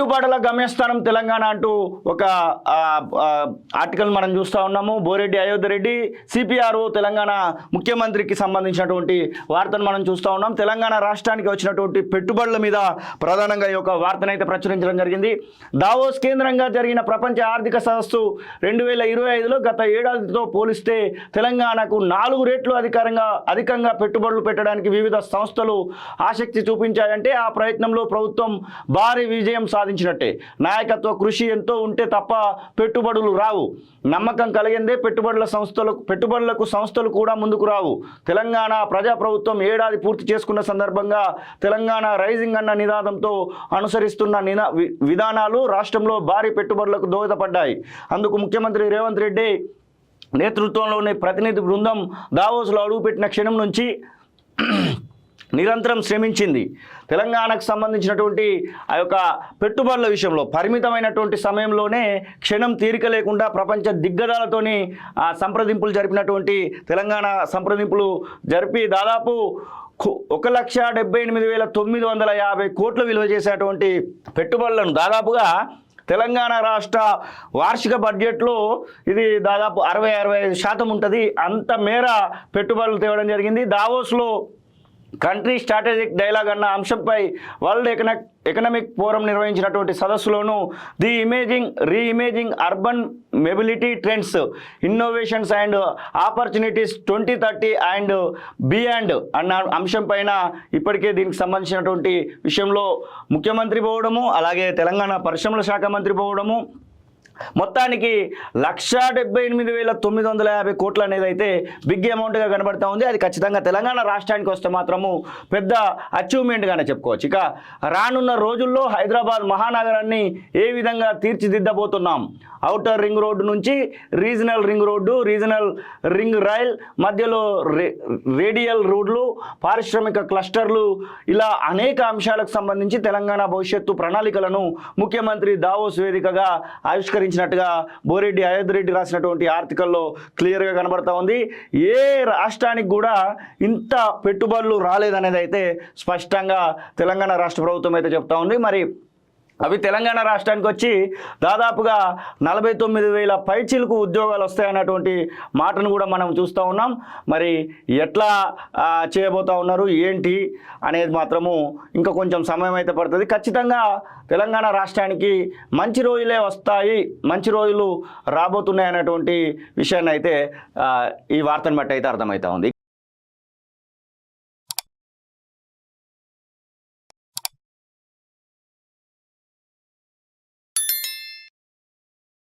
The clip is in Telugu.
పెట్టుబడుల గమ్యస్థానం తెలంగాణ అంటూ ఒక ఆర్టికల్ మనం చూస్తూ ఉన్నాము. బోరెడ్డి అయోధ్య రెడ్డి సిపిఆర్ఓ తెలంగాణ ముఖ్యమంత్రికి సంబంధించినటువంటి వార్తను మనం చూస్తూ ఉన్నాం. తెలంగాణ రాష్ట్రానికి వచ్చినటువంటి పెట్టుబడుల మీద ప్రధానంగా ఈ యొక్క వార్తనైతే ప్రచురించడం జరిగింది. దావోస్ కేంద్రంగా జరిగిన ప్రపంచ ఆర్థిక సదస్సు 2025లో గత ఏడాదితో పోలిస్తే తెలంగాణకు 4 రెట్లు అధికంగా పెట్టుబడులు పెట్టడానికి వివిధ సంస్థలు ఆసక్తి చూపించాయంటే ఆ ప్రయత్నంలో ప్రభుత్వం భారీ విజయం సాధించినట్టే. నాయకత్వ కృషి ఎంతో ఉంటే తప్ప పెట్టుబడులు రావు. నమ్మకం కలిగిందే పెట్టుబడులకు సంస్థలు కూడా ముందుకు రావు. తెలంగాణ ప్రజాప్రభుత్వం ఏడాది పూర్తి చేసుకున్న సందర్భంగా తెలంగాణ రైజింగ్ అన్న నినాదంతో అనుసరిస్తున్న విధానాలు రాష్ట్రంలో భారీ పెట్టుబడులకు దోహదపడ్డాయి. అందుకు ముఖ్యమంత్రి రేవంత్ రెడ్డి నేతృత్వంలోని ప్రతినిధి బృందం దావోస్లో అడుగుపెట్టిన క్షణం నుంచి నిరంతరం శ్రమించింది. తెలంగాణకు సంబంధించినటువంటి ఆ యొక్క పెట్టుబడుల విషయంలో పరిమితమైనటువంటి సమయంలోనే క్షణం తీరిక లేకుండా ప్రపంచ దిగ్గజాలతోని సంప్రదింపులు జరిపినటువంటి తెలంగాణ సంప్రదింపులు జరిపి దాదాపు 1,78,950 కోట్లు విలువ చేసేటువంటి పెట్టుబడులను దాదాపుగా తెలంగాణ రాష్ట్ర వార్షిక బడ్జెట్లో ఇది దాదాపు 60-65% ఉంటుంది. అంత మేర పెట్టుబడులు తేవడం జరిగింది. దావోస్లో కంట్రీ స్ట్రాటజిక్ డైలాగ్ అన్న అంశంపై వరల్డ్ ఎకనామిక్ ఫోరం నిర్వహించినటువంటి సదస్సులోనూ reimagining urban mobility trends, innovations and opportunities 2030 and beyond అన్న అంశం పైన ఇప్పటికే దీనికి సంబంధించినటువంటి విషయంలో ముఖ్యమంత్రి పోవడము, అలాగే తెలంగాణ పరిశ్రమల శాఖ మంత్రి పోవడము, మొత్తానికి 1,78,950 కోట్లు అనేది అయితే బిగ్ అమౌంట్గా కనబడతా ఉంది. అది ఖచ్చితంగా తెలంగాణ రాష్ట్రానికి వస్తే మాత్రము పెద్ద అచీవ్మెంట్గానే చెప్పుకోవచ్చు. ఇక రానున్న రోజుల్లో హైదరాబాద్ మహానగరాన్ని ఏ విధంగా తీర్చిదిద్దబోతున్నాం, ఔటర్ రింగ్ రోడ్డు నుంచి regional ring road, regional ring rail, మధ్యలో రేడియల్ రోడ్లు, పారిశ్రామిక క్లస్టర్లు, ఇలా అనేక అంశాలకు సంబంధించి తెలంగాణ భవిష్యత్తు ప్రణాళికలను ముఖ్యమంత్రి దావోస్ వేదికగా ఆవిష్కరించినట్టుగా బోరెడ్డి అయోధ్య రెడ్డి రాసినటువంటి ఆర్టికల్లో క్లియర్గా కనబడతా ఉంది. ఏ రాష్ట్రానికి కూడా ఇంత పెట్టుబడులు రాలేదనేది అయితే స్పష్టంగా తెలంగాణ రాష్ట్ర ప్రభుత్వం అయితే చెప్తా ఉంది. మరి అవి తెలంగాణ రాష్ట్రానికి వచ్చి దాదాపుగా 49,000 పైచీలకు ఉద్యోగాలు వస్తాయన్నటువంటి మాటను కూడా మనం చూస్తూ ఉన్నాం. మరి ఎట్లా చేయబోతూ ఉన్నారు ఏంటి అనేది మాత్రము ఇంకా కొంచెం సమయం అయితే పడుతుంది. ఖచ్చితంగా తెలంగాణ రాష్ట్రానికి మంచి రోజులే వస్తాయి, మంచి రోజులు రాబోతున్నాయి అన్నటువంటి విషయాన్ని అయితే ఈ వార్తను బట్టి అయితే అర్థమవుతా ఉంది.